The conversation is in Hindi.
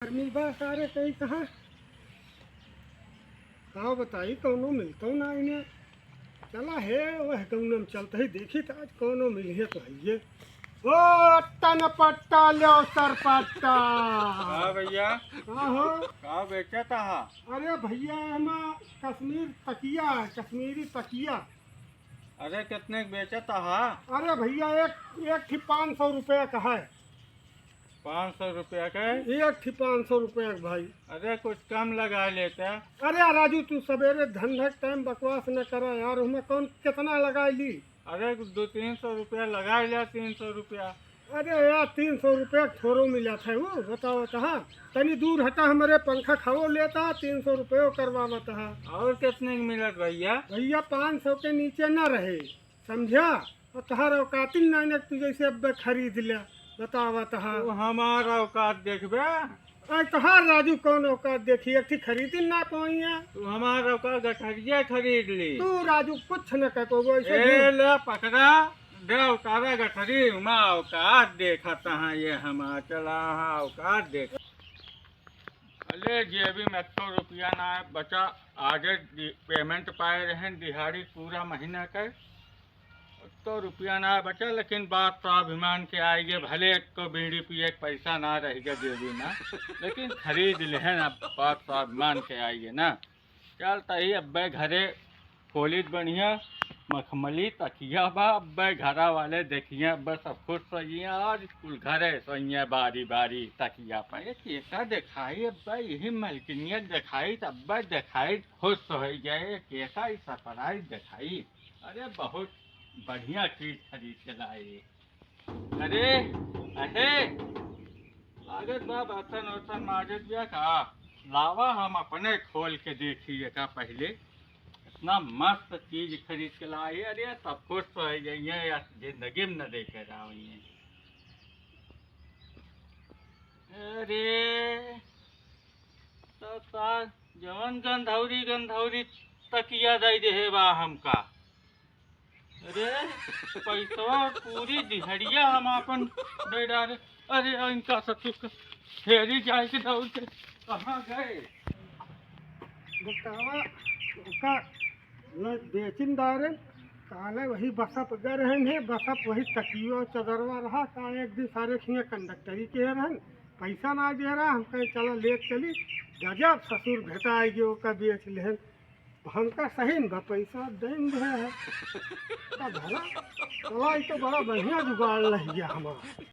गर्मी बा सारे कहीं कहाँ कहाँ बताई कौनो मिलतो ना इन्हें। चला है वह कौनो में चलते ही देखी तो आज कौनो मिलिए तो है ये। ओ तन पट्टा लो सर पट्टा। हाँ भैया। हाँ हो। कहाँ बेचा था? अरे भैया हम कश्मीर तकिया है, कश्मीरी तकिया। अरे कितने का बेचा था? अरे भैया एक एक थी 500 रुपये का है। 500 रुपया का? एक थी 500 रुपये का भाई। अरे कुछ कम लगा लेता। अरे राजू तू सवेरे धंधा के टाइम बकवास न करा यार, हमें कौन कितना लगा ली। अरे 200-300 रुपया लगा लिया। 300 रुपया। अरे यार 300 रुपये थोड़ो मिला था वो, बताओ तहा तनी दूर हटा हमारे पंखा खाओ लेता 300 रुपये करवा था। और कितने का मिलत भैया? भैया 500 के नीचे न रहे, समझा। और तहार औकातिन नानक तू जैसे अब खरीद लिया, बतावा तहा। तू हमारा औकात देखबे। अरे तहार राजू कौन औकात देखी, एक थी खरीदी ना पाई है। तू हमारा औकात गठरिया खरीद ली। तू राजू कुछ न कहो ऐसे। ए ले पकड़ा दे उतारा गठरी उमा औकात देखा तहा ये हमारा चला हाँ औकात देख। अरे जेबी में 100 रुपया ना बचा। आगे पेमेंट पाए रहे दिहाड़ी पूरा महीना का। 100 रुपया ना बचा, लेकिन बात तो अभिमान के आएगी। भले एक को बीड़ी पिए के पैसा ना रहेगा जेबी ना, लेकिन खरीद ले है ना। बात तो अभिमान के आएगी ना। चल तही अब घरे खोलित बढ़िया मखमली तकिया बा। अब घरा वाले देखिए अब सब खुश सोइए। आज कुल घरे सोइए बारी बारी तकिया पर। कैसा दिखाई अब यही मलकिनियत दिखाई तब दिखाई खुश हो गए। कैसा ही सरप्राइज दिखाई। अरे बहुत बढ़िया चीज खरीद के लाए। अरे अहे लागत बा बर्तन वर्तन माजत बिया का। लावा हम अपने खोल के देखिए का पहले। इतना मस्त चीज खरीद के लाए। अरे सब कुछ तो है जाइए या जिंदगी में न देखे रहा। अरे तो जवन गंधौरी गंधौरी तकिया दे दे बा हमका। अरे पैसा पूरी दिहड़िया हम अपन दे डाले। अरे इनका सतुक फेरी जाए के दौड़ के कहाँ गए? बतावा उसका बेचिन दारे काले वही बसप गए रहन है। बसप वही तकियो चदरवा रहा का। एक दिन सारे खिए कंडक्टरी के रहन, पैसा ना दे रहा। हम कहे चलो ले चली। गजब ससुर भेटा आएगी ओका बेच लेहन। हमका सही न पैसा दें दे है। तो भला तो बड़ा बढ़िया जुगाड़ लग गया हमारा।